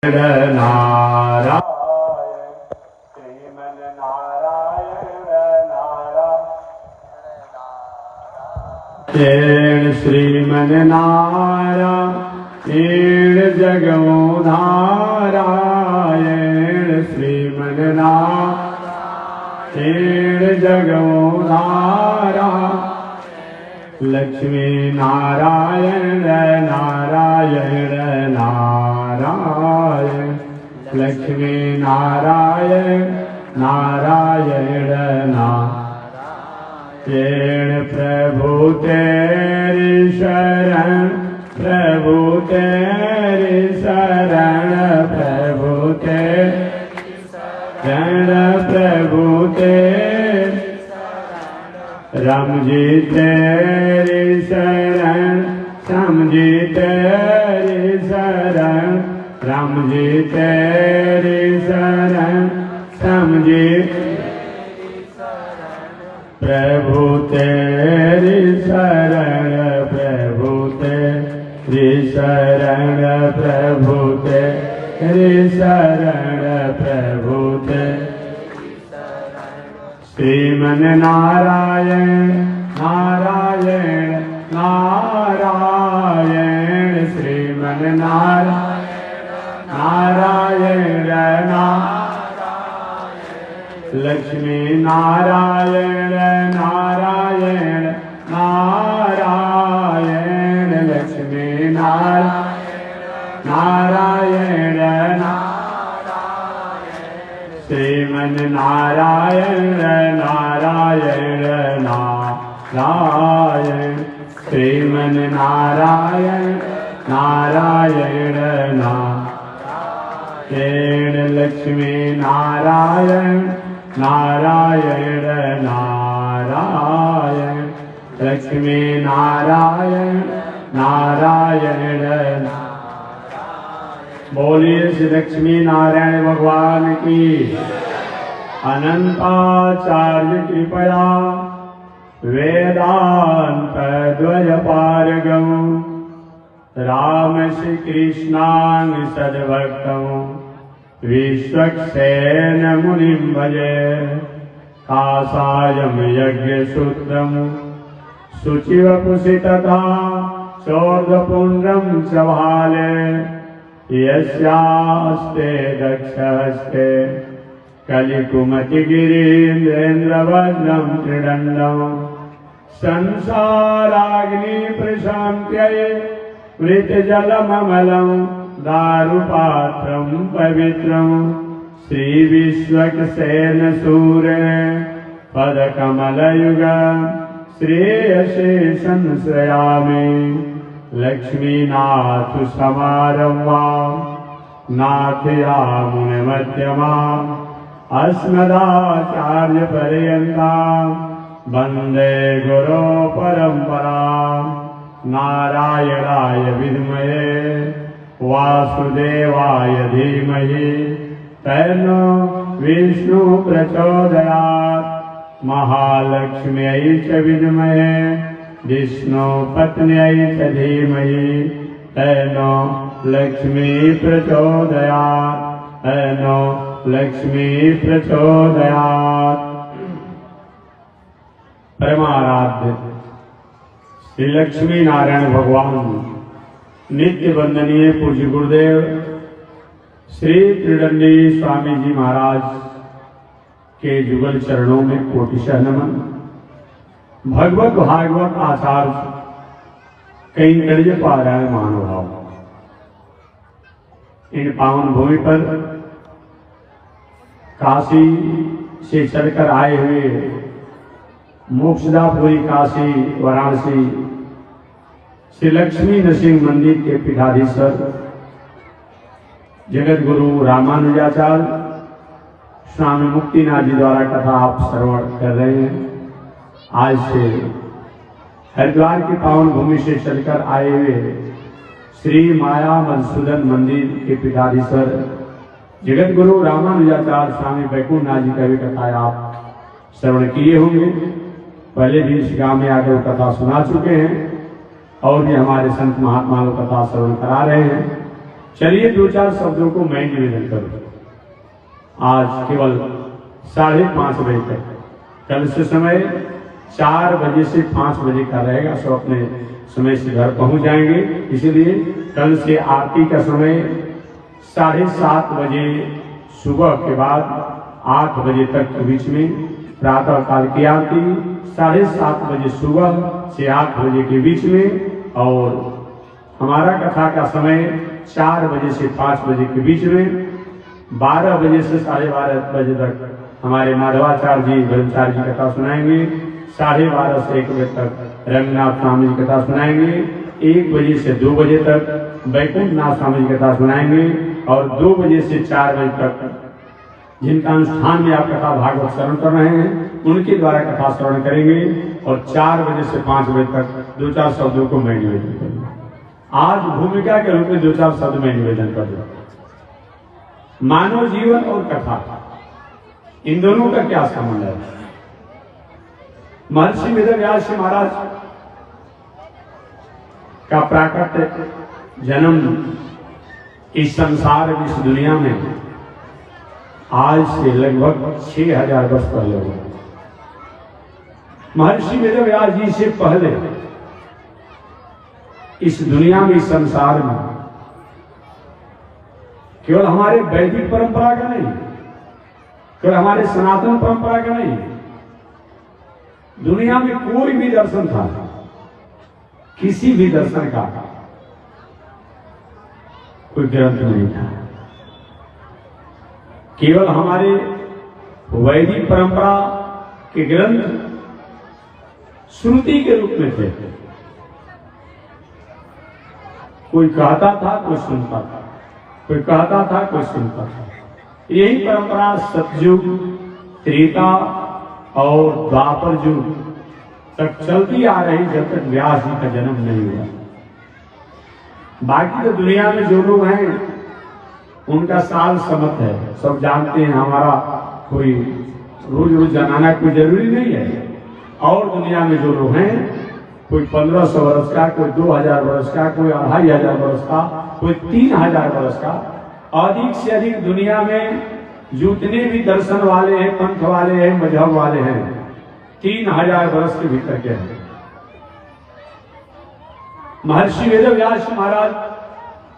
नारायण श्रीमन नारायण नारायण श्रीमन नारायण जगो नारायण श्रीमन नारायण जगो नारायण लक्ष्मी नारायण नारायण नारायण लक्ष्मी नारायण नारायण नारायण प्रभु तेरी शरण प्रभु तेरी शरण प्रभु तेरी शरण प्रभु तेरी राम जी तेरी शरण श्याम जी तेरी शरण राम जी तेरी शरण श्याम जी प्रभु तेरी शरण प्रभु तेरी शरण प्रभु तेरी शरण प्रभु तेरी श्रीमन नारायण नारायण नारायण श्रीमन नारायण नारायण नारायण लक्ष्मी नारायण नारायण नारायण लक्ष्मी नारायण नारायण नारायण श्रीमन नारायण नारायण नारायण श्रीमन नारायण नारायण नारायण लक्ष्मी नारायण नारायण नारायण लक्ष्मी नारायण नारायण बोलिए श्री लक्ष्मी नारायण भगवान की अनंताचार्य कृपया वेदांत द्वय पारगम राम श्री कृष्णांग सद्भक्तम विश्वक्सेन मुनिम भजे कासायम यज्ञ सूत्रम शुचिवपुषि तथा चोर्धपुण्ड्रम चभाले यस्यास्ते दक्षहस्ते कलिकुमति गिरीन्द्रेन्द्रवज्रम त्रिदण्डम संसाराग्नि प्रशान्त्यै मृतजलममलं दारुपात्रं पवित्रं श्रीविश्वक्सेन सूर्य पदकमलयुग श्रेयसे संश्रयामि लक्ष्मीनाथ समारम्भां नाथयामुनिमध्यमाम् अस्मदाचार्यपर्यन्तां वन्दे गुरो परम्परां नारायणाय विद्महे वासुदेवाय धीमहि तन्नो विष्णु प्रचोदयात् महालक्ष्म्यै च विद्महे विष्णुपत्न्यै च धीमहि तन्नो लक्ष्मी प्रचोदयात् तन्नो लक्ष्मी प्रचोदयात्। परमाराध्य श्री लक्ष्मी नारायण भगवान नित्य वंदनीय पूज्य गुरुदेव श्री त्रिदंडी स्वामी जी महाराज के जुगल चरणों में कोटिशः नमन। भगवत भागवत आचार्य कई कड़िय पारायण महानुभाव इन पावन भूमि पर काशी से चलकर आए हुए मोक्षदापुरी काशी वाराणसी श्री लक्ष्मी नरसिंह मंदिर के पीठाधीश्वर जगत गुरु रामानुजाचार्य स्वामी मुक्तिनाथ जी द्वारा कथा आप श्रवण कर रहे हैं। आज से हरिद्वार की पावन भूमि से चलकर आए हुए श्री माया मधुसूदन मंदिर के पीठाधीश्वर जगत गुरु रामानुजाचार्य स्वामी बैकुंठनाथ जी का भी कथा आप श्रवण किए होंगे। पहले भी इस गांव में आकर कथा सुना चुके हैं और भी हमारे संत महात्मा लोग कथा श्रवण करा रहे हैं। चलिए 2-4 शब्दों को मैं निवेदन करूं। आज केवल 5:30 बजे तक, कल से समय 4 बजे से 5 बजे का रहेगा। सब अपने समय से घर पहुंच जाएंगे। इसीलिए कल से आरती का समय 7:30 बजे सुबह के बाद 8 बजे तक के बीच में प्रातः काल की आरती 7:30 बजे सुबह से 8 बजे के बीच में, और हमारा कथा का समय 4 बजे से 5 बजे के बीच में। 12 बजे से 12:30 बजे तक हमारे माधवाचार्य जी ब्रह्मचार्य जी कथा सुनाएंगे। 12:30 से 1 बजे तक रंगनाथ स्वामी जी कथा सुनाएंगे। 1 बजे से 2 बजे तक बैकुंठ नाथ स्वामी जी कथा सुनाएंगे, और 2 बजे से 4 बजे तक जिनका अनुष्ठान में आप कथा भागवत श्रवण कर रहे हैं उनके द्वारा कथा श्रवण करेंगे, और 4 बजे से 5 बजे तक 2-4 शब्दों को मैं निवेदन करूंगा। आज भूमिका के रूप में 2-4 शब्द मैं निवेदन कर दूंगा। मानव जीवन और कथा, इन दोनों का क्या संबंध है? महर्षि वेदव्यास महाराज का प्राकट्य जन्म इस संसार इस दुनिया में आज से लगभग 6000 वर्ष पहले हुआ। महर्षि वेदव्यास जी से पहले इस दुनिया में, इस संसार में केवल हमारे वैदिक परंपरा का नहीं, केवल हमारे सनातन परंपरा का नहीं, दुनिया में कोई भी दर्शन था, किसी भी दर्शन का कोई ग्रंथ नहीं था। केवल हमारे वैदिक परंपरा के ग्रंथ श्रुति के रूप में थे। कोई कहता था, कोई सुनता था, कोई कहता था, कोई सुनता था। यही परंपरा सतयुग, त्रेता और द्वापर युग तक चलती आ रही, जब तक व्यास जी का जन्म नहीं हुआ। बाकी तो दुनिया में जो लोग हैं उनका साल समत है, सब जानते हैं। हमारा कोई रोज रोज जनाना कोई जरूरी नहीं है। और दुनिया में जो लोग हैं, कोई 1500 वर्ष का, कोई 2000 वर्ष का, कोई 2500 वर्ष का, कोई 3000 वर्ष का, अधिक से अधिक दुनिया में जितने भी दर्शन वाले हैं, पंथ वाले हैं, मजहब वाले हैं, 3000 वर्ष के भीतर के हैं। महर्षि वेदव्यास महाराज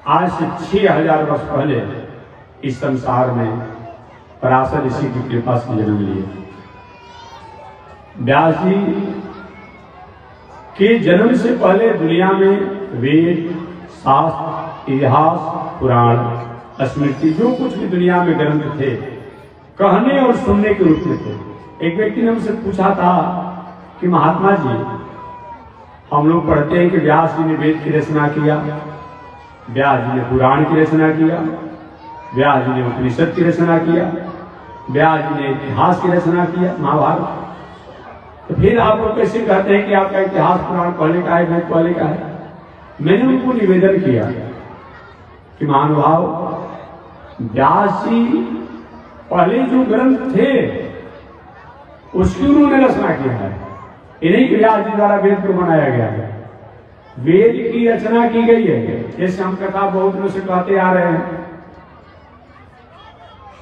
आज से 6000 वर्ष पहले इस संसार में पराशर ऋषि की कृपा से जन्म लिए। व्यास जी के जन्म से पहले दुनिया में वेद, शास्त्र, इतिहास, पुराण, स्मृति, जो कुछ भी दुनिया में ग्रंथ थे, कहने और सुनने के रूप में थे। एक व्यक्ति ने हमसे पूछा था कि महात्मा जी, हम लोग पढ़ते हैं कि व्यास जी ने वेद की रचना किया, व्यास जी ने पुराण की रचना किया, व्यास जी ने उपनिषद की रचना किया, व्यास जी ने इतिहास की रचना किया, महाभारत। तो फिर आप लोग कैसे कहते हैं कि आपका इतिहास पुराण पहले का है, वेद पहले का है? मैंने उनको निवेदन किया कि महानुभाव, व्यास जी पहले जो ग्रंथ थे उसकी उन्होंने रचना किया है। इन्हीं के व्यास जी द्वारा वेद को बनाया गया है। वेद की रचना की गई है। जैसे हम कथा बहुत दिनों से कहते आ रहे हैं,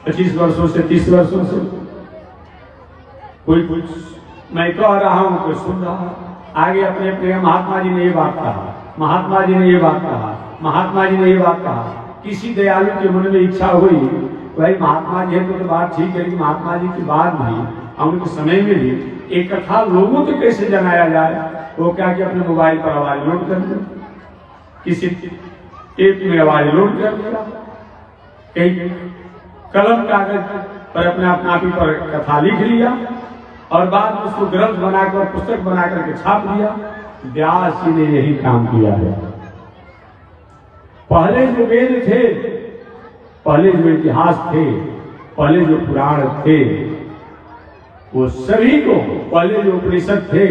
25 वर्षों से, 30 वर्षों से, कोई कुछ मैं कह रहा हूं, कोई सुन रहा है। आगे अपने अपने महात्मा जी ने ये बात कहा, महात्मा जी ने ये बात कहा, महात्मा जी ने ये बात कहा। किसी दयालु के मन में इच्छा हुई, भाई महात्मा जी है तो बात ठीक है, लेकिन महात्मा जी की बात भी, उनके समय में भी एक कथा लोगों को कैसे जनाया जाए, वो क्या कि अपने मोबाइल पर आवाज लोड कर दिया, किसी टेप में आवाज लोड कर दिया, कहीं कलम कागज पर अपने आप ही पर कथा लिख लिया, और बाद में उसको ग्रंथ बनाकर, पुस्तक बनाकर के छाप दिया। व्यास जी ने यही काम किया है। पहले जो वेद थे, पहले जो इतिहास थे, पहले जो पुराण थे, वो सभी को, पहले जो उपनिषद थे,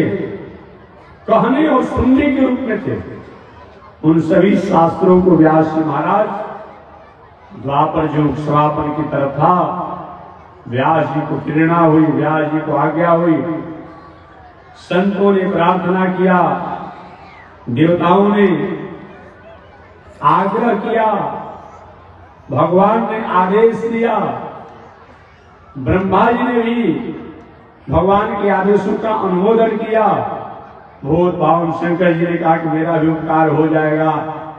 कहने और सुनने के रूप में थे। उन सभी शास्त्रों को व्यास जी महाराज द्वापर युग समापन की तरफ था। व्यास जी को प्रेरणा हुई, व्यास जी को आज्ञा हुई, संतों ने प्रार्थना किया, देवताओं ने आग्रह किया भगवान ने आदेश दिया, ब्रह्मा जी ने भी भगवान के आदेशों का अनुमोदन किया। भूत भावन शंकर जी ने कहा कि मेरा भी उपकार हो जाएगा,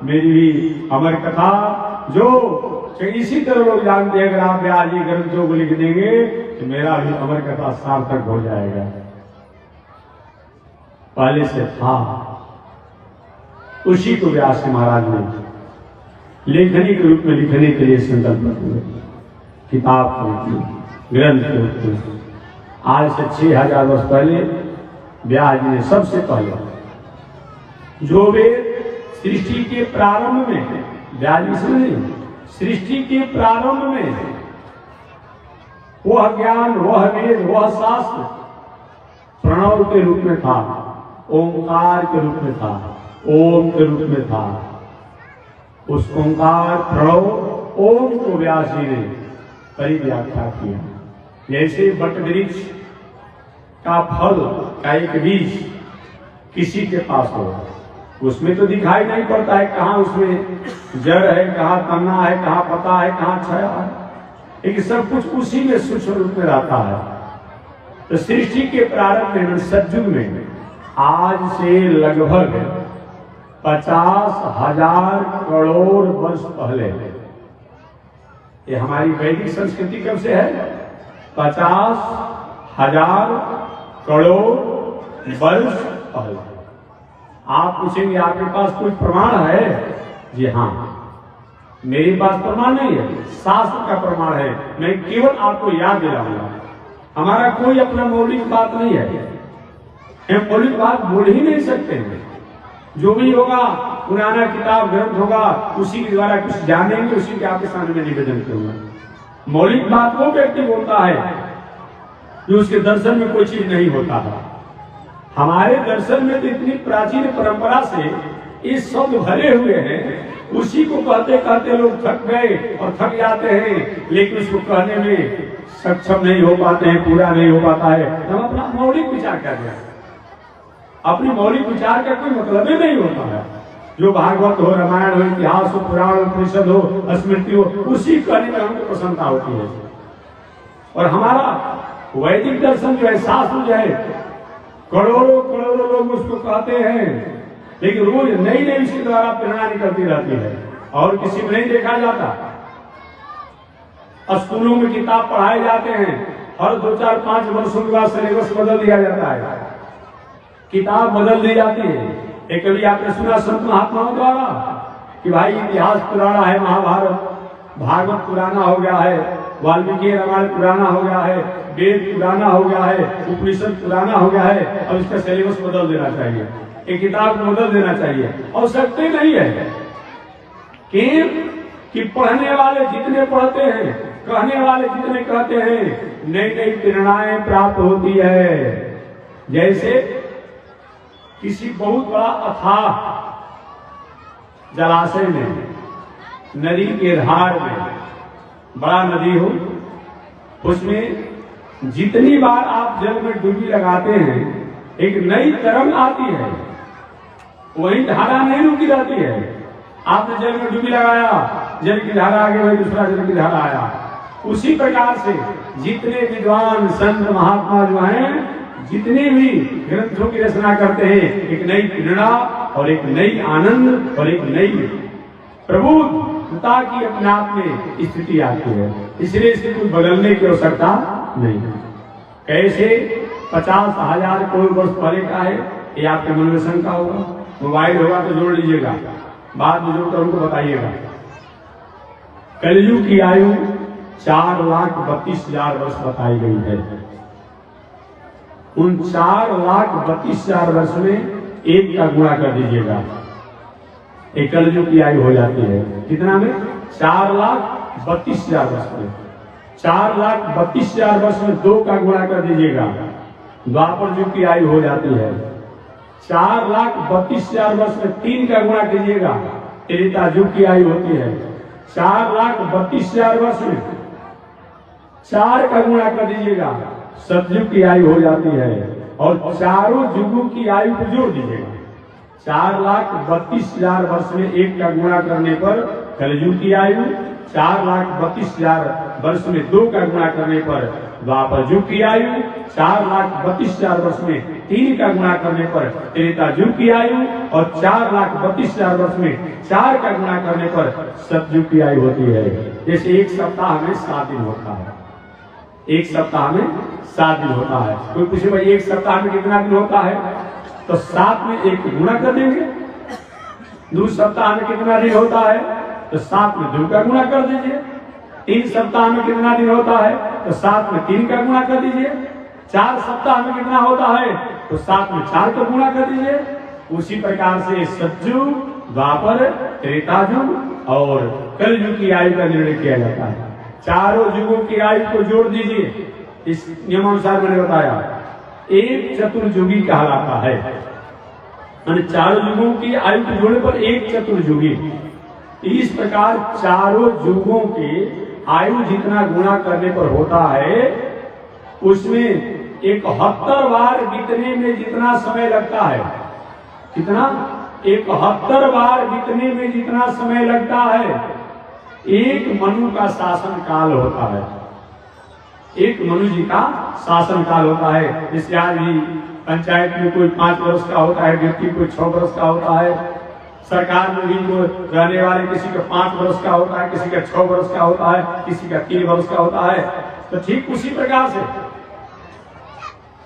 मेरी भी अमर कथा जो इसी तरह लोग जानते हैं, अगर आप व्यास जी ग्रंथों को लिख देंगे तो मेरा भी अमर कथा सार्थक हो जाएगा। पहले से था, उसी को व्यास महाराज ने लेखनी के रूप में लिखने के लिए संकल्प हुए, किताब के रूप में, ग्रंथ के रूप में। आज से 6000 वर्ष पहले व्यास जी ने सबसे पहले जो वेद सृष्टि के प्रारंभ में, व्यास जी से नहीं, सृष्टि के प्रारंभ में वह ज्ञान, वह वेद, वह शास्त्र प्रणव के रूप में था, ओंकार के रूप में था, ओम के रूप में था। उस ओंकार प्रणव ओम को व्यास जी ने परिव्याख्या किया। जैसे वट वृक्ष का फल का एक बीज किसी के पास हो, उसमें तो दिखाई नहीं पड़ता है कहाँ उसमें जड़ है, कहाँ तना है, कहाँ पता है, कहाँ छाया है, लेकिन सब कुछ उसी में सूक्ष्म रूप में रहता है। तो सृष्टि के प्रारंभ में, सतयुग में, आज से लगभग 50,000 करोड़ वर्ष पहले, ये हमारी वैदिक संस्कृति कब से है? 50,000 करोड़ वर्ष पहले। आप पूछेंगे आपके पास कोई प्रमाण है? जी हाँ, मेरे पास प्रमाण नहीं है, शास्त्र का प्रमाण है। मैं केवल आपको याद दिलाऊंगा, हमारा कोई अपना मौलिक बात नहीं है, हम मौलिक बात बोल ही नहीं सकते हैं। जो भी होगा पुराना किताब ग्रंथ होगा, उसी के द्वारा कुछ जानेंगे, उसी के आपके सामने में निवेदन करूंगा। मौलिक बात वो व्यक्ति बोलता है जो उसके दर्शन में कोई चीज नहीं होता है। हमारे दर्शन में तो इतनी प्राचीन परंपरा से ये शब्द भरे हुए हैं, उसी को कहते कहते लोग थक गए और थक जाते हैं, लेकिन उसको कहने में सक्षम नहीं हो पाते हैं, पूरा नहीं हो पाता है। हम अपना मौलिक विचार कर रहे हैं, अपनी मौलिक विचार का कोई मतलब ही नहीं होता है। जो भागवत हो, रामायण हो, इतिहास हो, पुराण हो, उपनिषद हो, स्मृति हो, उसी कहने में हमको प्रसन्नता होती है। और हमारा वैदिक दर्शन जो है, शास्त्र जो है, करोड़ों करोड़ों लोग उसको कहते हैं, लेकिन रोज नई नई इसके द्वारा प्रेरणा निकलती रहती है और किसी में नहीं देखा जाता। स्कूलों में किताब पढ़ाए जाते हैं, हर 2, 4, 5 वर्षों के बाद सिलेबस बदल दिया जाता है, किताब बदल दी जाती है। एक कभी आपने सुना संत महात्माओं द्वारा कि भाई इतिहास पुराना है, महाभारत भागवत पुराना हो गया है, वाल्मीकि रामायण पुराना हो गया है, वेद पुराना हो गया है, उपनिषद पुराना हो गया है, अब इसका सिलेबस बदल देना चाहिए, एक किताब को बदल देना चाहिए। और सकते नहीं है कि पढ़ने वाले जितने पढ़ते हैं, कहने वाले जितने कहते हैं, नई नई प्रेरणाएं प्राप्त होती है। जैसे किसी बहुत बड़ा अथाह जलाशय में, नदी के धार में, बड़ा नदी हो, उसमें जितनी बार आप जल में डुबकी लगाते हैं, एक नई तरंग आती है, वही धारा नहीं रुकी रहती है। आपने जल में डुबकी लगाया, जल की धारा आगे वही दूसरा जल की धारा आया। उसी प्रकार से जितने विद्वान संत महात्मा जो हैं, जितने भी ग्रंथों की रचना करते हैं, एक नई प्रेरणा और एक नई आनंद और एक नई प्रबुद्धता की अपने आप में स्थिति आती है। इसलिए इसे कुछ बदलने की आवश्यकता नहीं। कैसे 50,000 करोड़ वर्ष पहले का है, ये आपके मन में शंका होगा। मोबाइल होगा तो जोड़ लीजिएगा, बाद में जोड़कर उनको बताइएगा। कलयुग की आयु 4,32,000 वर्ष बताई गई है। उन 4,32,000 वर्ष में एक का गुणा कर दीजिएगा, एक कलयुग की आयु हो जाती है। कितना में? 4,32,000 वर्ष में। 4,32,000 वर्ष में 2 का गुणा कर दीजिएगा, द्वापर युग की आयु हो जाती है। 4,32,000 वर्ष में 3 का गुणा कीजिएगा, त्रेता युग की आयु होती है। 4,32,000 वर्ष में 4 का गुणा कर दीजिएगा, सतयुग की आयु हो जाती है। और चारों युगों की आयु को जोड़ दीजिएगा। 4,32,000 वर्ष में 1 का गुणा करने पर कलयुग की आयु, 4,32,000 वर्ष में 2 का गुणा करने पर द्वापर युग की आयु, 4,32,000 वर्ष में 3 का गुणा करने पर त्रेता युग की आयु, और 4,32,000 वर्ष में 4 का गुणा करने पर सतयुग की आयु होती है। जैसे एक सप्ताह में 7 दिन होता है, एक सप्ताह में 7 दिन होता है। कोई पूछे भाई एक सप्ताह में कितना दिन होता है, तो 7 में 1 गुणा कर देंगे। 2 सप्ताह में कितना दिन होता है, तो 7 में 2 का गुणा कर दीजिए। 3 सप्ताह में कितना दिन होता है, तो 7 में 3 का गुणा कर दीजिए। 4 सप्ताह में कितना होता है, तो 7 में 4 का गुणा कर दीजिए। उसी प्रकार से सतयुग, द्वापर, त्रेता युग और कलयुग की आयु का निर्णय किया जाता है। चारों युगों की आयु को जोड़ दीजिए। इस नियमानुसार मैंने बताया एक चतुर्युगी कहलाता है। चारों युगों की आयु को जोड़ने पर एक चतुर्युगी। इस प्रकार चारों युगों के आयु जितना गुणा करने पर होता है, उसमें 71 बार बीतने में जितना समय लगता है, कितना 71 बार बीतने में जितना समय लगता है, एक मनु का शासन काल होता है। एक मनु जी का शासन काल होता है। जैसे आज भी पंचायत में कोई 5 वर्ष का होता है, व्यक्ति कोई 6 वर्ष का होता है, सरकार में भी रहने वाले किसी का 5 वर्ष का होता है, किसी का 6 वर्ष का होता है, किसी का 3 वर्ष का होता है। तो ठीक उसी प्रकार से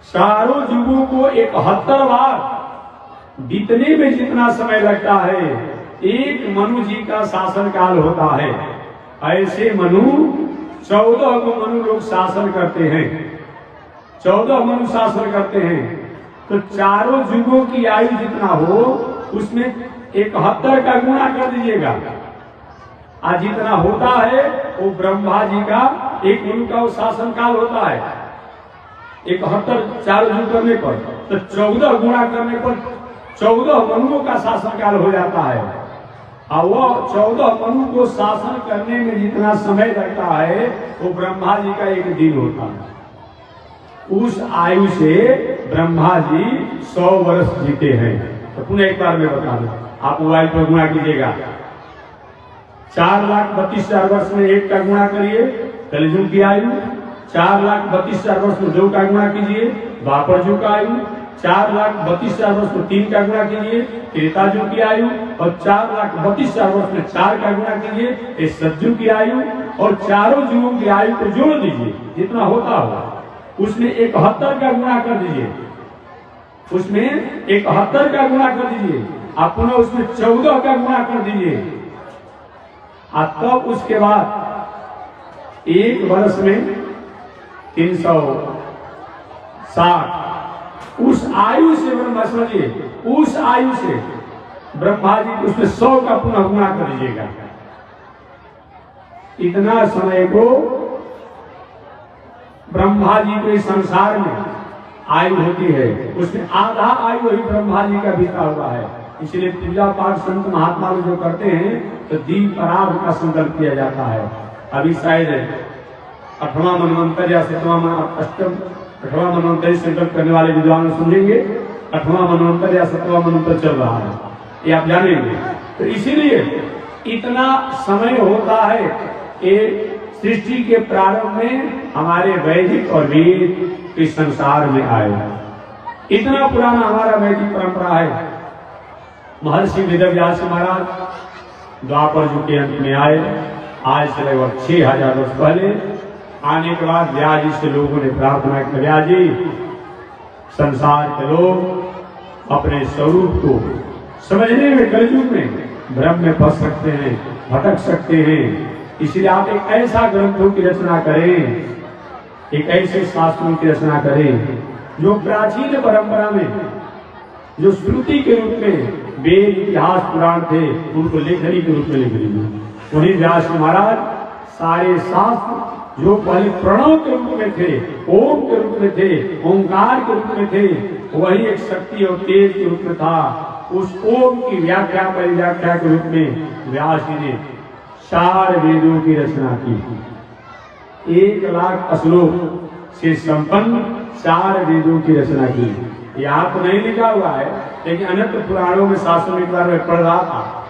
चारों युगों को 71 बार बीतने में जितना समय लगता है, एक मनु जी का शासन काल होता है। ऐसे मनु 14 को मनु लोग शासन करते हैं, 14 मनु शासन करते हैं। तो चारों युगों की आयु जितना हो उसमें 71 का गुणा कर दीजिएगा। आज जितना होता है वो ब्रह्मा जी का एक मनु का वो शासन काल होता है। 71 चारों युग करने पर तो 14 गुणा करने पर 14 मनुओं का शासन काल हो जाता है। और वो 14 मनु को शासन करने में जितना समय लगता है वो ब्रह्मा जी का एक दिन होता है। उस आयु से ब्रह्मा जी 100 वर्ष जीते हैं। तो पुनः एक बार मैं बता दूं, आप मोबाइल पर गुणा कीजिएगा। 4,32,000 वर्ष में 1 का गुणा करिए, कलयुग की आयु। 4,32,000 वर्ष में 2 का गुणा कीजिए, द्वापर युग का आयु। 4,32,000 वर्ष में 3 का गुणा कीजिए, त्रेता युग की आयु। और 4,32,000 वर्ष में 4 का गुणा कीजिए, ये सतयुग की आयु। और चारों युगों की आयु को जोड़ दीजिए, जितना होता हो उसमें 71 का गुणा कर दीजिए, उसमें 71 का गुणा कर दीजिए। आप पुनः उसमें 14 का गुणा कर दीजिए। तब उसके बाद एक वर्ष में 360, उस आयु से ब्रह्मा समझिए, उस आयु से ब्रह्मा जी उसमें 100 का पुनः गुणा कर दीजिएगा। इतना समय को ब्रह्मा जी के संसार में आयु होती है, उसमें आधा आयु ही ब्रह्मा जी का बीता हुआ है। इसलिए पूजा पाठ संत महात्मा लोग जो करते हैं तो दीन परार्थ का संकल्प किया जाता है। अभी शायद 8वां मनवंतर या 8वां मनवंतर संकल्प करने वाले विद्वान सुनेंगे। 8वां मनवंतर या 7वां मनवंतर चल रहा है, ये आप जानेंगे। तो इसीलिए इतना समय होता है कि सृष्टि के प्रारंभ में हमारे वैदिक और वेद इस संसार में आए। इतना पुराना हमारा वैदिक परंपरा है। महर्षि वेदव्यास महाराज द्वापर युग के अंत में आए, आज से लगभग 6000 वर्ष पहले। आने के बाद व्यास जी से लोगों ने प्रार्थना की, व्यास जी संसार के लोग अपने स्वरूप को समझने में कलयुग में भ्रम में फंस सकते हैं, भटक सकते हैं। इसलिए आप एक ऐसा ग्रंथों की रचना करें, एक ऐसे शास्त्रों की रचना करें जो प्राचीन परंपरा में, जो श्रुति के रूप में वेद इतिहास पुराण थे, उनको लेखनी के रूप में लिख लीजिए। उन्हीं व्यास महाराज सारे शास्त्र जो पहले प्रणव के रूप में थे, ओम के रूप में थे, ओंकार के रूप में थे, वही एक शक्ति और तेज के रूप में था। उस ओम की व्याख्या परिव्याख्या के रूप में व्यास जी ने 4 वेदों की रचना की। 1 लाख श्लोक से संपन्न 4 वेदों की रचना की। यहाँ तो नहीं लिखा हुआ है, लेकिन अन्य पुराणों में शास्त्रों में एक बार मैं पढ़ रहा था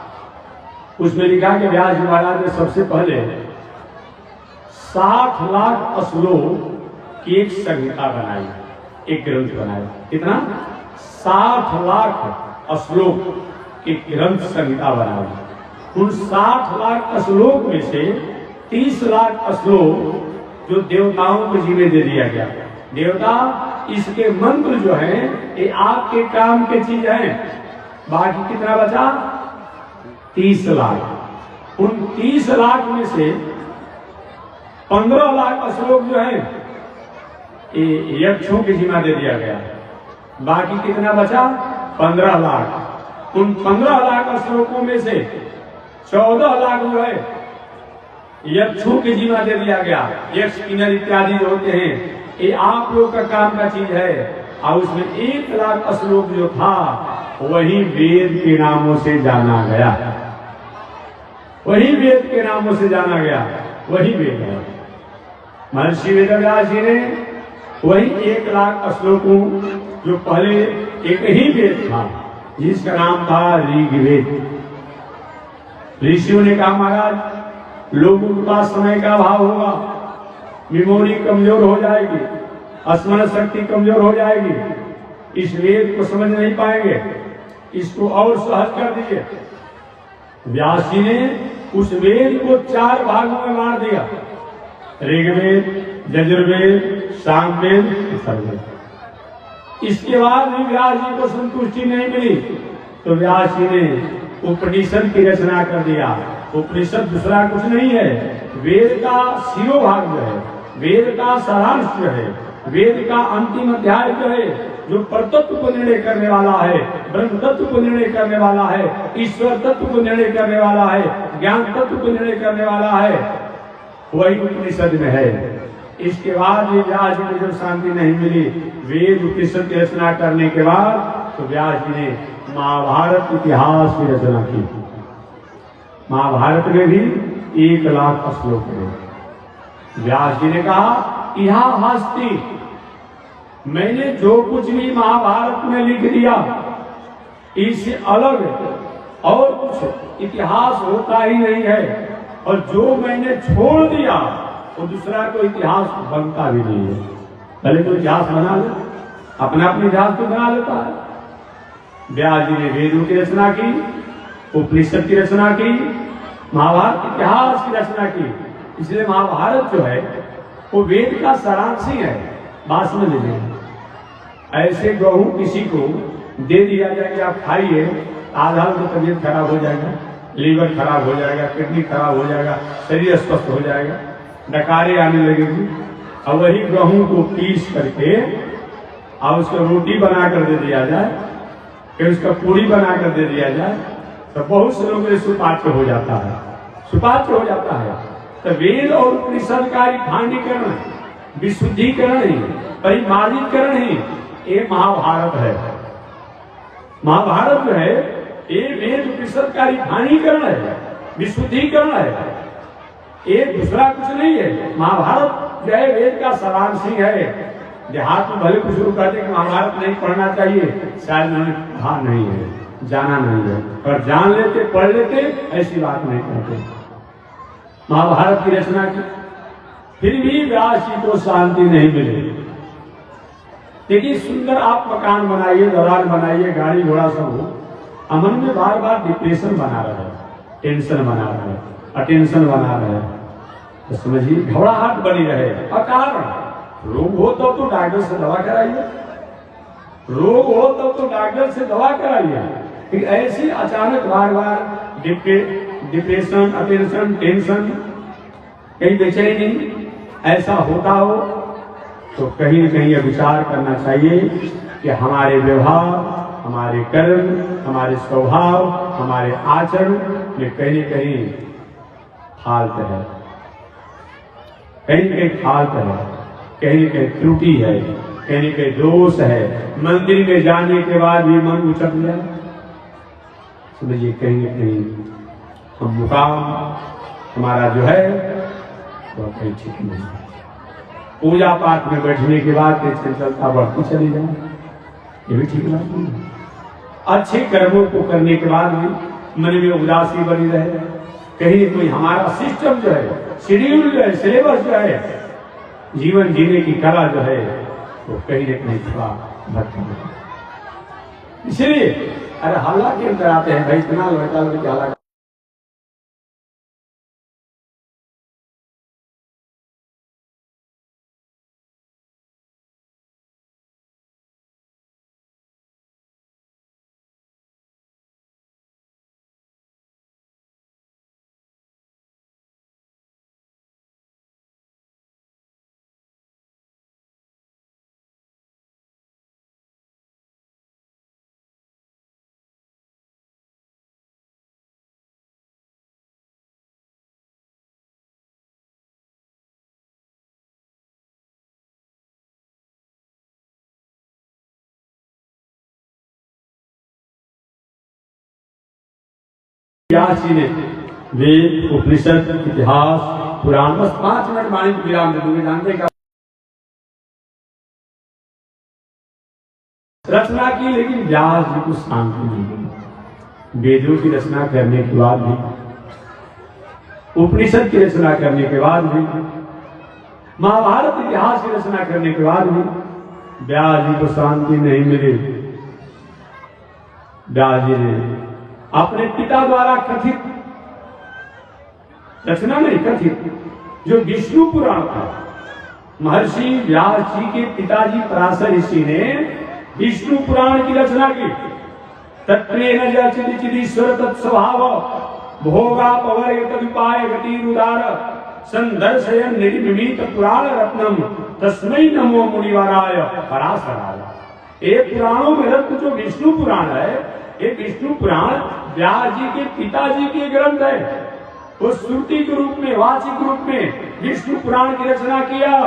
उसमें लिखा कि व्यास जी महाराज ने सबसे पहले 60 लाख श्लोक की एक संहिता बनाई, एक ग्रंथ बनाया। कितना? 60 लाख श्लोक की ग्रंथ संहिता बनाई। उन 60 लाख श्लोक में से 30 लाख श्लोक जो देवताओं को जीवे दे दिया गया। देवता इसके मंत्र जो है ये आपके काम के चीज है। बाकी कितना बचा? 30 लाख। उन 30 लाख में से 15 लाख श्लोक जो है ये यक्षों की जिम्मा दे दिया गया। बाकी कितना बचा? 15 लाख। उन 15 लाख श्लोकों में से 14 लाख जो है यक्षों की जिम्मा दे दिया गया। यक्ष किन्नर इत्यादि जो होते हैं ये आप लोग का काम का चीज है। और उसमें 1 लाख श्लोक जो था वही वेद के नामों से जाना गया। वही वेद के नामों से जाना गया, वही वेद है। महर्षि वेदव्यास जी ने वही 1 लाख श्लोकों जो पहले एक ही वेद था जिसका नाम था ऋग्वेद। ऋषियों ने कहा महाराज लोगों के पास समय का अभाव होगा, मेमोरी कमजोर हो जाएगी, स्मरण शक्ति कमजोर हो जाएगी, इस वेद को समझ नहीं पाएंगे, इसको और सहज कर दीजिए। व्यास जी ने उस वेद को 4 भागों में बांट दिया, ऋग्वेद, यजुर्वेद, सामवेद, अथर्ववेद। इसके बाद भी व्यास जी को संतुष्टि नहीं मिली तो व्यास जी ने उपनिषद की रचना कर दिया। उपनिषद दूसरा कुछ नहीं है, वेद का शिरोभाग जो है, वेद का सारांश जो है, वेद का अंतिम अध्याय जो है, जो परतत्व को निर्णय करने वाला है, ब्रह्म तत्व को निर्णय करने वाला है, ईश्वर तत्व को निर्णय करने वाला है, ज्ञान तत्व को निर्णय करने वाला है, वही उपनिषद में है। इसके बाद ये व्यास जी को जब शांति नहीं मिली वेद उपनिषद की रचना करने के बाद तो व्यास जी ने महाभारत इतिहास की रचना की। महाभारत में भी 1 लाख श्लोक है। व्यास जी ने कहा यह हस्ती मैंने जो कुछ भी महाभारत में लिख दिया इससे अलग और कुछ इतिहास होता ही नहीं है, और जो मैंने छोड़ दिया वो दूसरा कोई इतिहास बनता भी नहीं है। पहले तो इतिहास बना ले, अपना अपना इतिहास तो बना लेता है। व्यास जी ने वेदों की रचना की, उपनिषद की रचना की, महाभारत इतिहास की रचना की। इसलिए महाभारत जो है वो वेद का सारांश ही है। बात समझ लीजिए, ऐसे गेहूं किसी को दे दिया जाए कि आप खाइए, आधा में तबीयत खराब हो जाएगा, लीवर खराब हो जाएगा, किडनी खराब हो जाएगा, शरीर अस्वस्थ हो जाएगा, डकारे आने लगेगी। और वही गेहूं को पीस करके और उसको रोटी बना कर दे दिया जाए, फिर उसका पूरी बना कर दे दिया जाए तो बहुत से लोगों के सुपाच्य हो जाता है, सुपाच्य हो जाता है। तो वेद और उपनिषद का खंडीकरण, विशुद्धिकरण ही, परिमार्जितकरण ही ये महाभारत है। महाभारत जो है ये वेद उपनिषद का रिफाइनीकरण है, विशुद्धिकरण है, ये दूसरा कुछ नहीं है। महाभारत जो है वेद का सारांश ही है। देहात में भले कुछ लोग कहते कि महाभारत नहीं पढ़ना चाहिए, शायद उन्होंने कहा नहीं है, जाना नहीं है, पर जान लेते, पढ़ लेते, ऐसी बात नहीं कहते। महाभारत की रचना की, फिर भी व्यास जी को शांति नहीं मिली। देखिए सुंदर आप मकान बनाइए, दरार बनाइए, गाड़ी घोड़ा सब हो, अमन में बार बार डिप्रेशन बना रहे, टेंशन बना रहे, अटेंशन बना रहे, तो समझिए घबराहट बनी रहे। अकारण रोग हो तो डॉक्टर से दवा कराइए, रोग हो तो डॉक्टर से दवा कराइए। ऐसी अचानक बार बार डिप्रेशन, अटेंशन, टेंशन, कहीं बेचैनी ऐसा होता हो तो कहीं न कहीं यह विचार करना चाहिए कि हमारे व्यवहार, हमारे कर्म, हमारे स्वभाव, हमारे आचरण में कहीं न कहीं फाल्ट है, कहीं न कहीं फाल्ट है, कहीं न कहीं त्रुटि है, कहीं न कहीं दोष है। मंदिर में जाने के बाद भी मन उचट गया, समझिए कहीं न कहीं हम मुकाम हमारा जो है वो कहीं ठीक नहीं है। पूजा पाठ में बैठने के बाद चंचलता बढ़ती चली जाए, ये भी ठीक बात नहीं है। अच्छे कर्मों को करने के बाद भी मन में उदासी बनी रहे, कहीं कोई हमारा सिस्टम जो है, शेड्यूल जो है, सिलेबस जो है, जीवन जीने की कला जो है वो कहीं न कहीं थोड़ा भटक। इसलिए अरे हल्ला के अंदर आते हैं भाई, इतना लड़का लड़की हल्ला। व्यास जी ने वेद, उपनिषद, इतिहास, पुराण, बस 5 मिनट वाणी को विराम दे दूंगे। जानते का रचना की, लेकिन व्यास जी को शांति नहीं मिली। वेदों की रचना करने के बाद भी, उपनिषद की रचना करने के बाद भी, महाभारत इतिहास की रचना करने के बाद भी व्यास जी को शांति नहीं मिली। व्यास जी ने अपने पिता द्वारा कथित रचना नहीं, कथित जो विष्णु पुराण था, महर्षि व्यास जी के पिताजी पराशर ऋषि ने विष्णु पुराण की रचना की। तत्रेन चिदीश्वर तत्स्वभाव भोगा पवर तदुपाय गतिरुदार संदर्शयन् निर्मित पुराण रत्नम तस्मै नमो मुनिवराय पराशराय। ये पुराणों में रत्न जो विष्णु पुराण है, ये विष्णु पुराण व्यास जी के पिताजी के ग्रंथ है। उस श्रुति के रूप में, वाचिक रूप में विष्णु पुराण की रचना किया।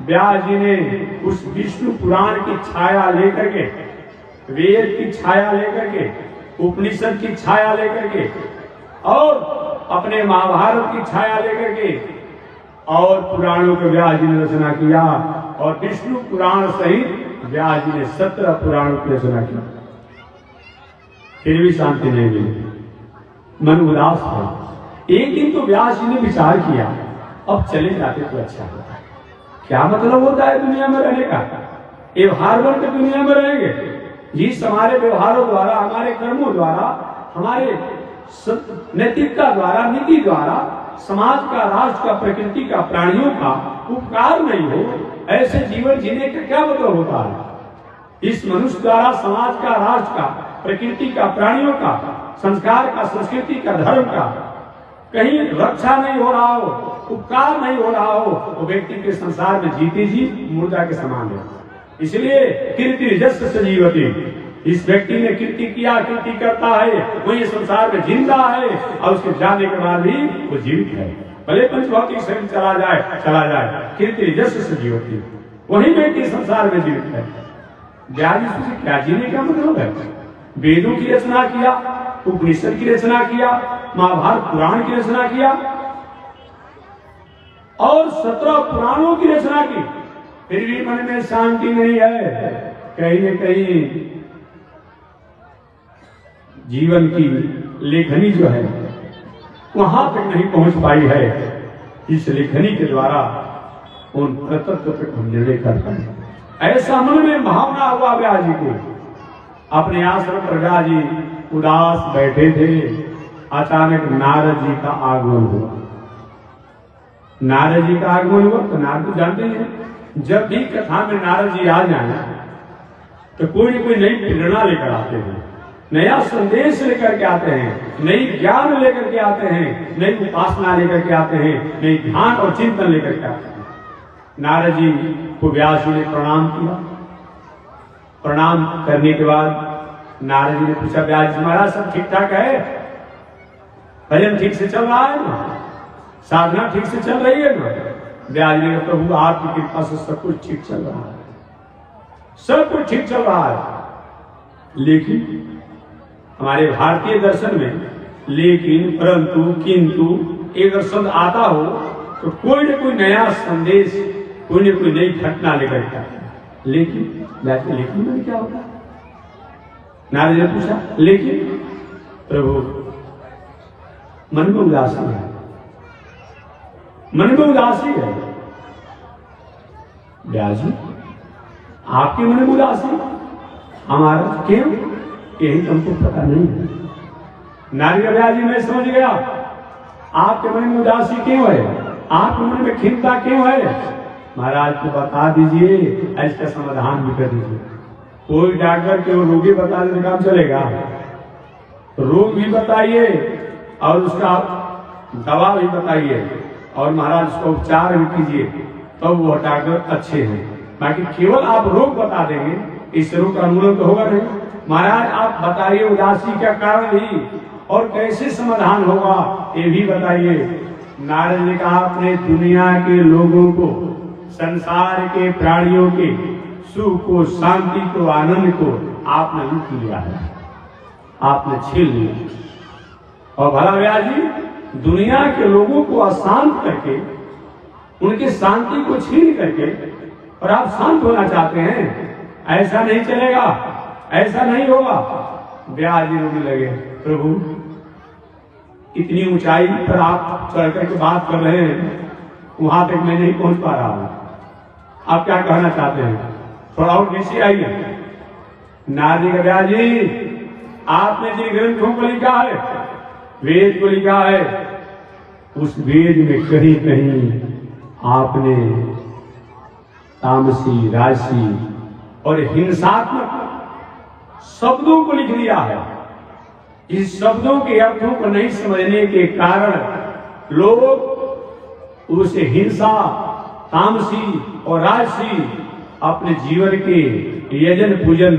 व्यास जी ने उस विष्णु पुराण की छाया लेकर के, वेद की छाया लेकर के, उपनिषद की छाया लेकर के और अपने महाभारत की छाया लेकर के और पुराणों के व्यास जी ने रचना किया। और विष्णु पुराण सहित व्यास जी ने 17 पुराणों की रचना की। फिर भी शांति नहीं मिली, मन उदास है। एक दिन तो व्यास जी ने विचार किया, अब चले जाते तो अच्छा होता है। क्या मतलब होता है दुनिया में रहने का? व्यवहार बन के दुनिया में रहेंगे। जिस हमारे व्यवहारों द्वारा, हमारे कर्मों द्वारा, हमारे नैतिकता द्वारा, नीति द्वारा समाज का, राष्ट्र का, प्रकृति का, प्राणियों का उपकार नहीं हो, ऐसे जीवन जीने का क्या मतलब होता है? इस मनुष्य द्वारा समाज का, राष्ट्र का, प्रकृति का, प्राणियों का, संस्कार का, संस्कृति का, धर्म का कहीं रक्षा नहीं हो रहा हो, उपकार नहीं हो रहा हो, वो व्यक्ति के संसार में जीते जी मुर्दा के समान है। इसलिए कीर्ति जस सजीवती, इस व्यक्ति ने कीर्ति किया, कीर्ति करता है, वो ये संसार में जिंदा है और उसके जाने के बाद भी वो जीवित है। भले पंचभौतिक शरीर चला जाए, कीर्ति जस सजीवती, वही व्यक्ति संसार में जीवित है। व्यास जी क्या जीने का मतलब है? वेदों की रचना किया, उपनिषद की रचना किया, महाभारत पुराण की रचना किया और 17 पुराणों की रचना की, फिर भी मन में शांति नहीं है। कहीं न कहीं जीवन की लेखनी जो है वहां तक नहीं पहुंच पाई है। इस लेखनी के द्वारा उन तत्व तक हम निर्णय कर पाए। ऐसा मन में भावना हुआ व्यास जी को। अपने आश्रम पर व्यास जी उदास बैठे थे, अचानक नारद जी का आगमन हुआ। नारद जी का आगमन हुआ तो नारद जानते हैं, जब भी कथा में नारद जी आ जाए तो कोई न कोई नई प्रेरणा लेकर आते हैं, नया संदेश लेकर के आते हैं, नई ज्ञान लेकर के आते हैं, नई उपासना लेकर के आते हैं, नई ध्यान और चिंतन लेकर के आते हैं। नारद जी को व्यास जी ने प्रणाम किया। प्रणाम करने के बाद नारद जी ने पूछा, व्यास जी महाराज सब ठीक ठाक है? भजन ठीक से चल रहा है ना? साधना ठीक से चल रही है ना? व्यास जी ने कहा, प्रभु आपकी कृपा से सब कुछ ठीक चल रहा है, सब कुछ ठीक चल रहा है। लेकिन हमारे भारतीय दर्शन में लेकिन, परंतु, किंतु एक शब्द आता हो तो कोई न कोई नया संदेश, कोई न कोई नई घटना लेकर के आता है। लेकिन में क्या होता है? नारद जी ने पूछा, लेकिन प्रभु मन में उदासी है, मन में उदासी है। व्यास जी आपके मन में उदासी, हमारा क्यों? यही तुमको पता नहीं है। नारी व्यास जी मैं समझ गया, आपके मन में उदासी क्यों है, आपके मन में खिन्नता क्यों है। महाराज को बता दीजिए, इसका समाधान भी कर दीजिए। कोई डॉक्टर के वो रोगी बता देने काम चलेगा? रोग भी बताइए और उसका दवा भी बताइए और महाराज उसका उपचार भी कीजिए, तो वो डॉक्टर अच्छे हैं। बाकी केवल आप रोग बता देंगे, इस रोग का मूल तो होगा नहीं। महाराज आप बताइए उदासी का कारण भी और कैसे समाधान होगा, ये भी बताइए। नारद ने कहा अपने दुनिया के लोगों को, संसार के प्राणियों के सुख को, शांति को, आनंद को आपने लूट लिया है, आपने छीन लिया। और भला व्यास जी दुनिया के लोगों को अशांत करके, उनकी शांति को छीन करके, और आप शांत होना चाहते हैं, ऐसा नहीं चलेगा, ऐसा नहीं होगा। व्यास जी रोने लगे, प्रभु इतनी ऊंचाई पर आप चढ़ करके बात कर रहे हैं, वहां तक मैं नहीं पहुंच पा रहा हूं, आप क्या कहना चाहते हैं, थोड़ा और नीचे आइए। नारद जी, व्यास जी आपने जिन ग्रंथों को लिखा है, वेद को लिखा है, उस वेद में कहीं कहीं आपने तामसी, राजसी और हिंसात्मक शब्दों को लिख दिया है। इस शब्दों के अर्थों को नहीं समझने के कारण लोग उसे हिंसा, तामसी और राजसी अपने जीवन के यजन पूजन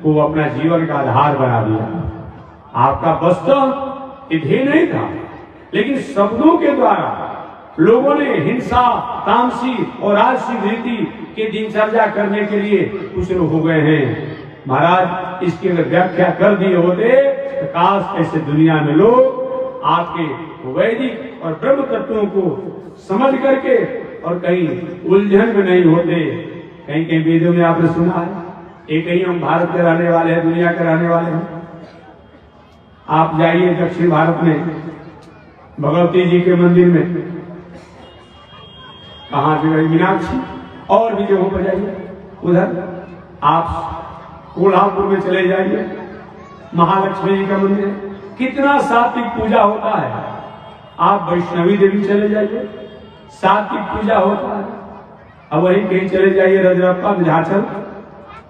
को अपना जीवन का आधार बना दिया। आपका वस्तु ध्येय नहीं था, लेकिन शब्दों के द्वारा लोगों ने हिंसा, तामसी और राजसी रीति के दिनचर्या करने के लिए कुछ लोग हो गए हैं। महाराज इसकी अगर व्याख्या कर दिए होते तो काश ऐसे दुनिया में लोग आपके वैदिक और ब्रह्म तत्वों को समझ करके और कहीं उलझन में नहीं होते। कहीं कहीं वेदों में आपने सुना है, एक कहीं हम भारत के रहने वाले हैं, दुनिया के रहने वाले हैं। आप जाइए दक्षिण भारत में भगवती जी के मंदिर में, कहाँ से गई मीनाक्षी, और भी जगहों पर जाइए, उधर आप कोल्हापुर में चले जाइए, महालक्ष्मी जी का मंदिर, कितना सात्विक पूजा होता है। आप वैष्णवी देवी चले जाइए, सात्विक पूजा होता है। अब वहीं कहीं चले जाइए रजरप्पा झांचल,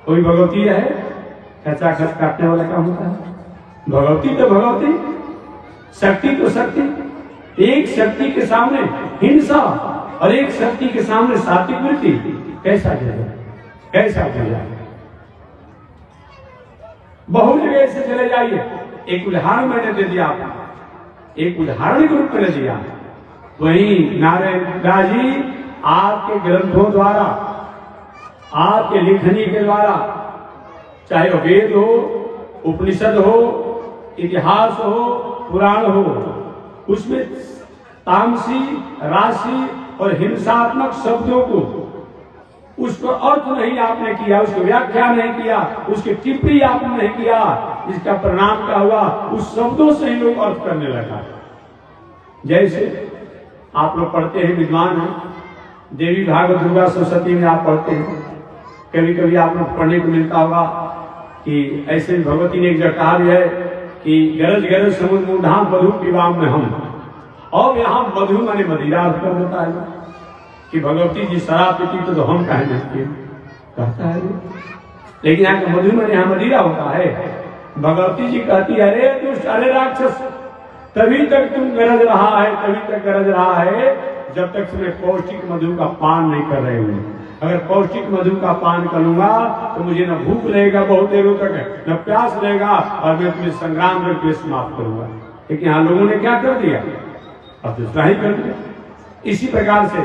कोई भगवती है, कच्चा खच काटने वाला काम होता है। भगवती तो भगवती, शक्ति तो शक्ति। एक शक्ति के सामने हिंसा और एक शक्ति के सामने सात्विक वृत्ति, कैसा जाएगा, कैसा जाएगा। बहुत जगह से चले जाइए, एक उदाहरण मैंने दे दिया आपको, एक उदाहरण के रूप में दिया। वहीं नारायण जी आपके ग्रंथों द्वारा, आपके लिखनी के द्वारा, चाहे वेद हो, उपनिषद हो, इतिहास हो, पुराण हो, उसमें तामसी, राशि और हिंसात्मक शब्दों को, उसको अर्थ नहीं आपने किया, उसको व्याख्या नहीं किया, उसकी टिप्पणी आपने नहीं किया, जिसका परिणाम क्या हुआ, उस शब्दों से ही लोग अर्थ करने लगा। जैसे आप लोग पढ़ते हैं, विद्वान हैं, देवी भागवत दुर्गा सरस्वती में आप पढ़ते हैं, कभी कभी आप लोग पढ़ने को मिलता होगा कि ऐसे भगवती ने एक जगह कहा भी है कि गरज गरज समुद्र मूढ़ा मधु पिबा में हम, और यहाँ मधु माने मदिरा कर देता है कि भगवती जी शराब पीती तो हम कहे नहीं कहता है, लेकिन यहाँ का मधु माने यहाँ मदिरा होता है। भगवती जी कहती है, अरे दुष्ट, अरे राक्षस, तभी तक तुम गरज रहा है, तभी तक गरज रहा है जब तक तुम्हें पौष्टिक मधु का पान नहीं कर रहे हुए। अगर पौष्टिक मधु का पान कर लूंगा तो मुझे न भूख रहेगा बहुत देरों तक, न प्यास रहेगा, और मैं तुम्हें संग्राम करके समाप्त करूंगा। लेकिन यहाँ लोगों ने क्या कर दिया, अब दूसरा ही कर दिया। इसी प्रकार से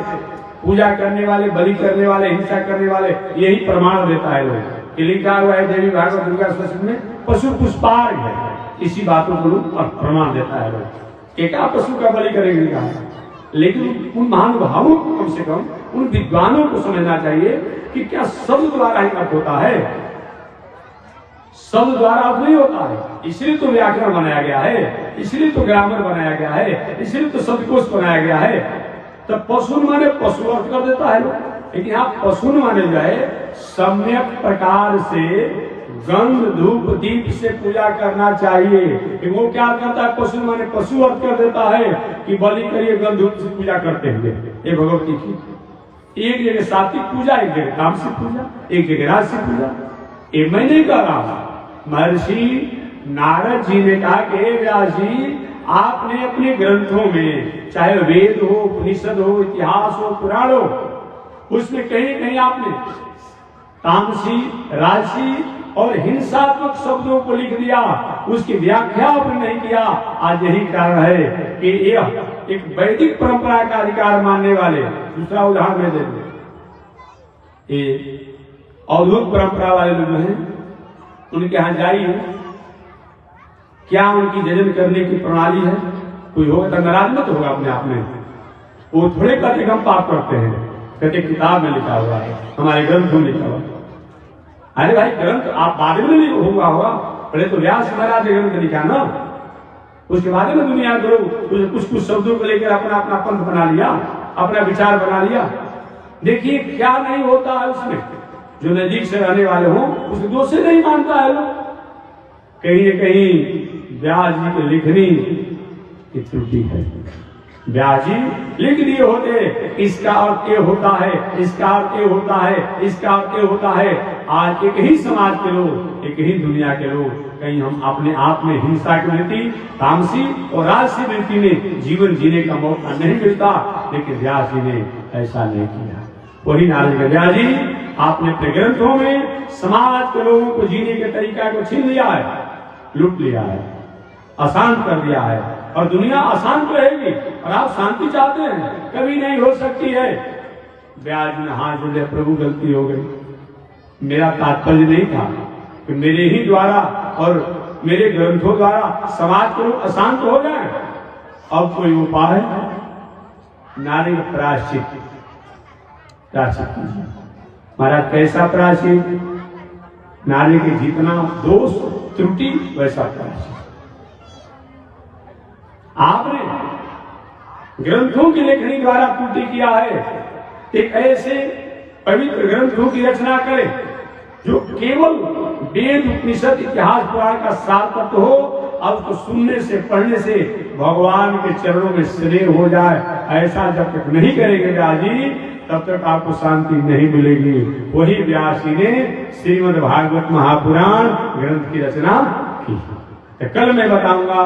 पूजा करने वाले, बलि करने वाले, हिंसा करने वाले, यही प्रमाण देता है लोग कि लिखा हुआ है देवी भागवत दुर्गा सप्तशती में पशु पुष्पार्घ है। इसी बातों को प्रमाण देता है लोग, एक आप पशु का बलि करेंगे। लेकिन उन महानुभावों को कम से कम, उन विद्वानों को समझना चाहिए कि क्या शब्द द्वारा ही अर्थ होता है। शब्द द्वारा नहीं होता है, इसलिए तो व्याकरण बनाया गया है, इसलिए तो ग्रामर बनाया गया है, इसलिए तो शब्दकोश बनाया गया है। तो पशु माने पशु अर्थ कर देता है लोग, लेकिन आप पशु माने जो है सम्यक प्रकार से गंध धूप दीप से पूजा करना चाहिए। कि वो क्या करता है, पशु माने पशु अर्थ कर देता है कि बलि करिए गंध धूप से पूजा करते हुए। ये भगवती की एक जगह सात्विक पूजा, एक जगह तामसिक पूजा, एक जगह राजसिक पूजा। ये मैं नहीं कर रहा। महर्षि नारद जी ने कहा कि व्यास जी आपने अपने ग्रंथों में, चाहे वेद हो, उपनिषद हो, इतिहास हो, पुराण हो, उसमें कहीं कहीं आपने तामसी, राजसी और हिंसात्मक शब्दों को लिख दिया, उसकी व्याख्या आपने नहीं किया। आज यही कारण है कि यह एक वैदिक परंपरा का अधिकार मानने वाले, दूसरा उदाहरण में दे दो, ये अवधूत परंपरा वाले लोग हैं, उनके यहाँ जाइए, क्या उनकी जजन करने की प्रणाली है? कोई होगा तो नाराज मत होगा अपने आप में। वो थोड़े कहते हम पाप करते हैं, कहते किताब में लिखा हुआ है, हमारे ग्रंथ में लिखा हुआ है। अरे भाई ग्रंथ आप बाद में नहीं होगा, पहले तो व्यास महाराज ने ग्रंथ लिखा ना, उसके बाद में दुनिया को कुछ कुछ शब्दों को लेकर अपना अपना पंथ बना लिया, अपना विचार बना लिया। देखिए क्या नहीं होता है उसमें, जो नजीक से रहने वाले हों उसको दोष से नहीं मानता है लोग। कहीं न कहीं व्यास जी की लिखनी की त्रुटि है। व्यास जी लिख दिए होते, इसका अर्थ ये होता है, इसका अर्थ ये होता है, इसका अर्थ ये होता है। आज एक ही समाज के लोग, एक ही दुनिया के लोग, कहीं हम अपने आप में हिंसा की वृत्ति, तामसी और राजसी वृत्ति में जीवन जीने का मौका नहीं मिलता। लेकिन व्यास जी ने ऐसा नहीं किया। वही नारद के व्यास जी आपने अपने ग्रंथों में समाज के लोगों को जीने के तरीका को छीन लिया है, लूट लिया है, अशांत कर दिया है, और दुनिया अशांत रहेगी और आप शांति चाहते हैं, कभी नहीं हो सकती है। व्यास ने हाथ जोड़े, प्रभु गलती हो गई, मेरा तात्पर्य नहीं था कि मेरे ही द्वारा और मेरे ग्रंथों द्वारा समाज के लोग अशांत हो जाए। अब कोई उपाय, नारी प्रायश्चित कीजिए। महाराज कैसा प्रायश्चित? नारी के जितना दोष त्रुटि वैसा प्रायश्चित। आपने ग्रंथों की लेखनी द्वारा त्रुटि किया है, एक ऐसे पवित्र ग्रंथों की रचना करें जो केवल वेद उपनिषद इतिहास पुराण का सार तत्व हो, और उसको सुनने से पढ़ने से भगवान के चरणों में स्नेह हो जाए। ऐसा जब तक नहीं करेंगे व्यास जी, तब तक आपको शांति नहीं मिलेगी। वही व्यास जी ने श्रीमद् भागवत महापुराण ग्रंथ की रचना की। तो कल मैं बताऊंगा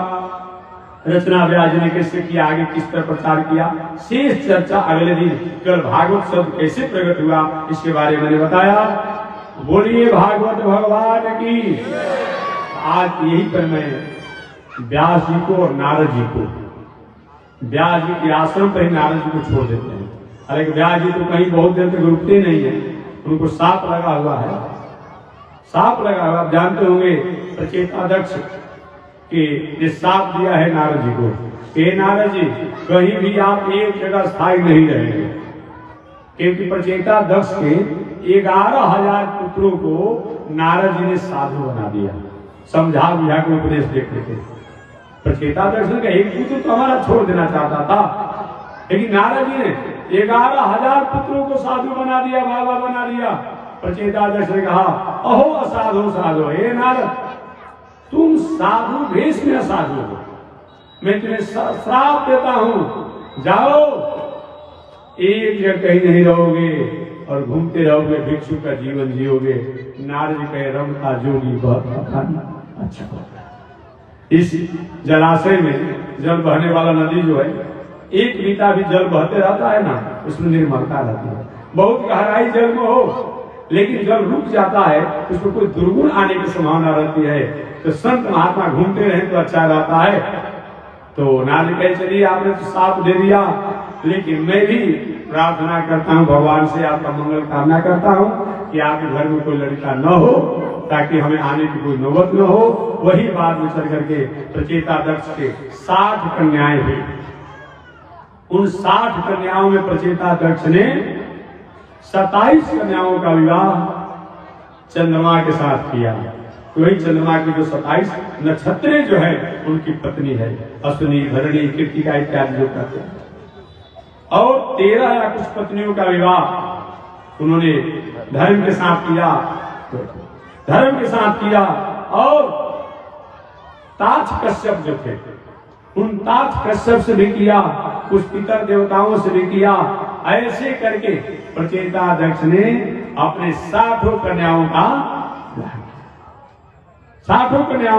रचना व्यास जी ने कैसे किया, आगे किस तरह प्रचार किया। शेष चर्चा अगले दिन, कल भागवत शब्द कैसे प्रकट हुआ इसके बारे में मैंने बताया। बोलिए भागवत भगवान की। आज यही पर मैं व्यास जी को और नारद जी को, व्यास जी के आश्रम पर ही नारद जी को छोड़ देते हैं। अरे व्यास जी तो कहीं बहुत देर तक रुकते नहीं है, उनको सांप लगा हुआ है, सांप लगा हुआ। आप जानते होंगे प्रचेताध्यक्ष कि ये सांप दिया है नारद जी को, हे नारद जी कहीं भी आप एक जगह स्थायी नहीं रहेंगे, क्योंकि प्रचेताध्यक्ष के 11,000 पुत्रों को नारद जी ने साधु बना दिया। समझा बुझा के उपदेश देते थे। प्रचेताध्यक्ष ने एक पुत्र तो हमारा छोड़ देना चाहता था, लेकिन नारद जी ने 11,000 पुत्रों को साधु बना दिया, बाबा बना दिया। प्रचेताध्यक्ष ने कहा, अहो असाधु साधु, हे नारद तुम साधु भेष में असाधु हो, मैं तुम्हें श्राप देता हूं, जाओ एक जगह कहीं नहीं रहोगे और घूमते रहोगे, भिक्षु का जीवन जियोगे। नारद जी कहे, रम का जोगी बहुत अच्छा होता है। इस जलाशय में जल बहने वाला नदी जो है, एक बीता भी जल बहते रहता है ना, उसमें निर्मलता रहती है। बहुत गहराई जल में हो लेकिन जल रुक जाता है, उसमें कोई दुर्गुण आने की संभावना रहती है। तो संत महात्मा घूमते रहे तो अच्छा रहता है। तो नारद कहे, चलिए आपने तो साथ दे दिया, लेकिन मैं भी प्रार्थना करता हूँ भगवान से, आपका मंगल कामना करता हूँ कि आपके घर में कोई लड़का न हो, ताकि हमें आने की कोई नौबत न हो। वही बात में चल करके प्रचेताध्यक्ष के 60 कन्याएं हुई। उन 60 कन्याओं में प्रचेताध्यक्ष ने 27 कन्याओं का विवाह चंद्रमा के साथ किया। तो वही चंद्रमा की जो 27 नक्षत्रे जो है उनकी पत्नी है, अश्विनी, भरणी, कृतिका इत्यादि जो कहते हैं। और 13 या कुछ पत्नियों का विवाह उन्होंने धर्म के साथ किया। और ताज कश्यप जो थे उन ताज कश्यप से भी किया, कुछ पितर देवताओं से भी किया। ऐसे करके प्रचेताध्यक्ष ने अपने 60 कन्याओं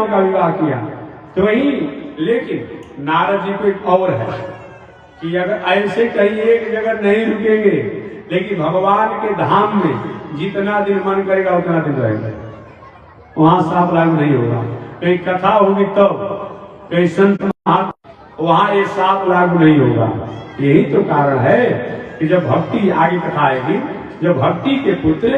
का विवाह किया। तो वही, लेकिन नारद जी को एक और है कि अगर ऐसे कहीं एक जगह नहीं रुकेंगे, लेकिन भगवान के धाम में जितना दिन मन करेगा उतना दिन रहेगा, वहां साफ लागू नहीं होगा। कहीं कथा होगी तो कहीं संत वहां ये साफ लागू नहीं होगा। यही तो कारण है कि जब भक्ति, आगे कथा आएगी, जब भक्ति के पुत्र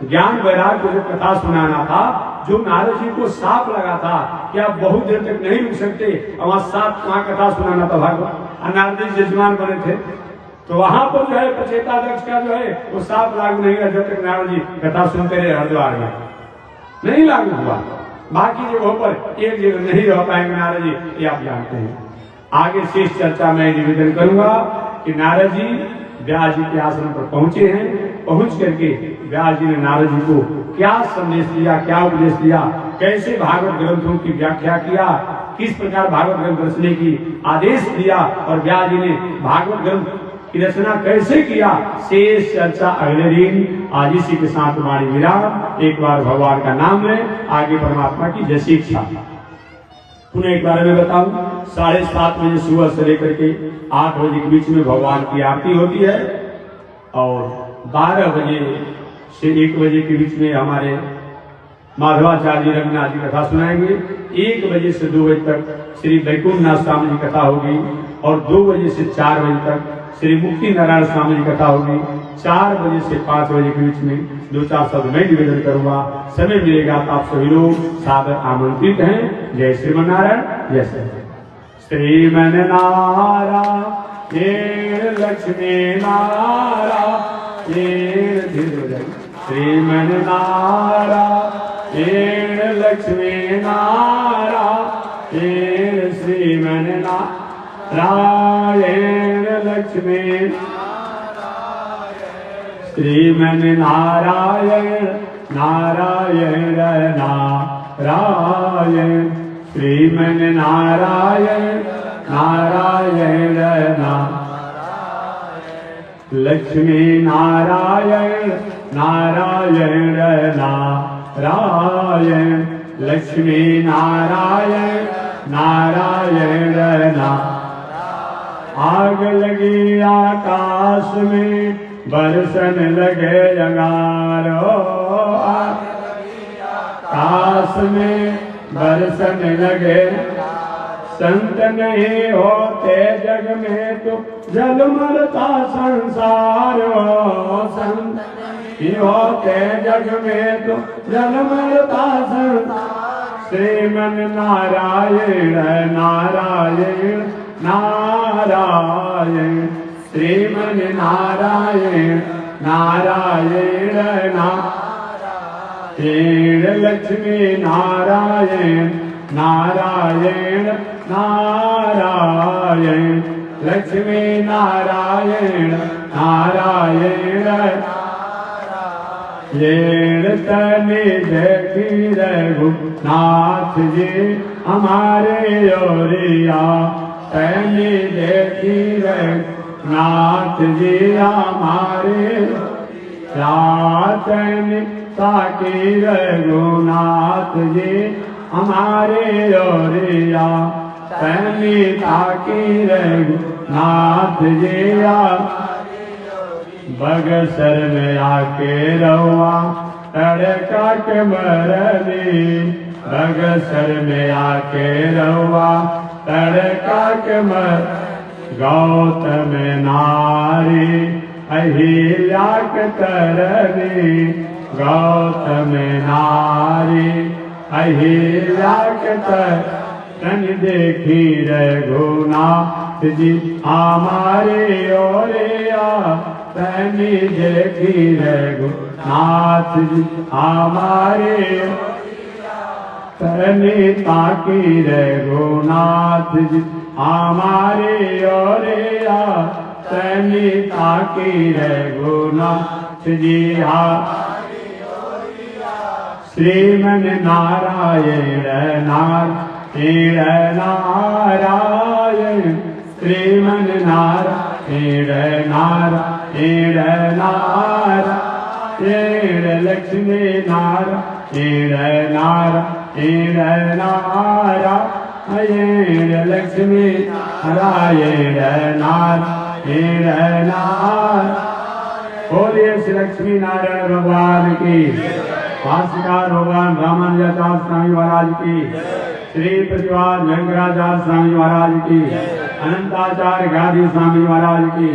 ज्ञान वैराग को जो कथा सुनाना था, जो नारद जी को साफ लगा था कि आप बहुत देर तक नहीं रुक सकते, वहां कथा सुनाना था भागवत, नारद जी यजमान बने थे, तो वहां पर जो है प्रचेताध्यक्ष का जो है वो साफ लागू नहीं हुआ जब तक नारद जी कथा सुनते रहे हरिद्वार में, नहीं लागू हुआ। बाकी जगहों पर एक जगह नहीं रह पाएंगे नारद जी, ये आप जानते हैं। आगे शेष चर्चा में निवेदन करूंगा कि नारद जी व्यास जी के आश्रम पर पहुंचे हैं। पहुंच करके व्यास जी ने नारद जी को क्या संदेश दिया, क्या उपदेश दिया, कैसे भागवत ग्रंथों की व्याख्या किया, किस प्रकार भागवत ग्रंथ रचने की आदेश दिया और व्यास जी ने भागवत ग्रंथ की रचना कैसे किया, शेष चर्चा अगले दिन। आज इसी के साथ हमारी विराम। एक बार भगवान का नाम लें, आगे परमात्मा की जैसी इच्छा। पुनः एक बार मैं बताऊं, 7:30 बजे सुबह से लेकर के 8 बजे के बीच में भगवान की आरती होती है और 12 बजे से 1 बजे के बीच में हमारे माधवाचार्य रंगनाथ जी कथा सुनाएंगे। 1 बजे से 2 बजे तक श्री वैकुंठनाथ स्वामी जी कथा होगी और 2 बजे से 4 बजे तक श्री मुक्ति नारायण स्वामी जी कथा होगी। 4 बजे से 5 बजे के बीच में 2-4 शब्द मैं निवेदन करूंगा। समय मिलेगा तो आप सभी लोग सादर आमंत्रित हैं। जय श्रीमन्नारायण, जय श्रीमन नारायण, लक्ष्मी नारायण, श्रीमन नारायण, लक्ष्मी नारायण, श्रीमन नारायण, लक्ष्मी श्रीमन नारायण, नारायण नारायण, श्रीमन नारायण, नारायण नारायण, लक्ष्मी नारायण, नारायण नारायण, लक्ष्मी नारायण, नारायण नारायण। आग लगी आकाश में बरसन लगे अंगारो, आकाश में बरसन लगे। संत नहीं होते जग में तो जल मरता संसार, संत नहीं होते जग में तो जल मरता संसार। श्रीमन नारायण, नारायण नारायण, श्रीमन नारायण, नारायण नारायण, लक्ष्मी नारायण, नारायण नारायण, लक्ष्मी नारायण, नारायण नारायण। तनि देखी रघुनाथ जी हमारे ओरिया, तनि देखी रघुनाथ जी हमारे, तनि ताकि रघुनाथ जी हमारे ओरिया, तनि ताकि रघुनाथ जी। बगसर में आके रहुआ तड़का के मरनी, बगसर में आके रहुआ तड़का के मर। गौतम नारी अहिल्या के तरनी, गौतम नारी अहिल्या के तरन। देखी रघुनाथ जी हमारे ओरिया, तनि देखी रघुनाथ जी हमारे। सनिता की रघुनाथ जी हमारे ओरिया सनिता की रघुनाथ जी श्रीमन नारायण नारायण नारायण श्रीमन नारायण नारायण नारायण लक्ष्मी नारायण नारायण नारायण लक्ष्मी नारायण नारायण नारायण। बोलिए श्री लक्ष्मी नारायण भगवान की, भाष्यकार भगवान रामानुजाचार्य स्वामी महाराज की, श्री प्रतिभात वेंकटाचार्य स्वामी महाराज की, अनंताचार्य गादी स्वामी महाराज की,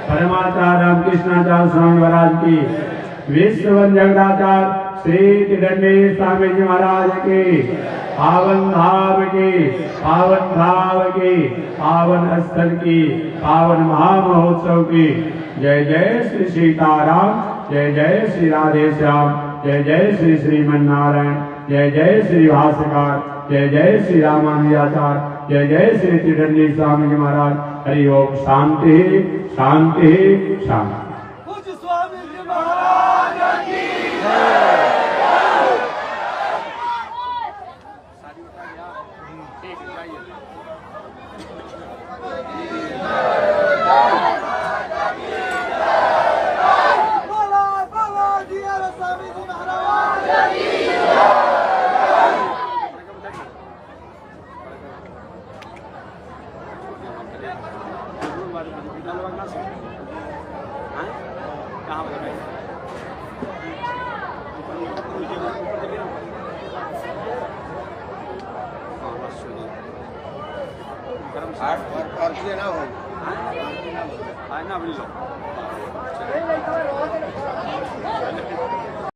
परमाचार्य रामकृष्णाचार्य स्वामी महाराज की, विश्ववन जगदाचार्य श्री तिदंडी स्वामी जी महाराज की, पावन धाम की, पावन धाम की, पावन स्थल की, पावन महामहोत्सव की। जय जय श्री सीताराम, जय जय श्री राधे श्याम, जय जय श्री श्रीमन नारायण, जय जय श्री भाष्यकार, जय जय श्री रामानुजाचार्य, जय जय श्री त्रिदंडी स्वामी जी महाराज। हरि ओम। शांति शांति शांति। पूज्य स्वामी जी महाराज की बोला बोला जी स्वामी जी महाराज की और ना बोलो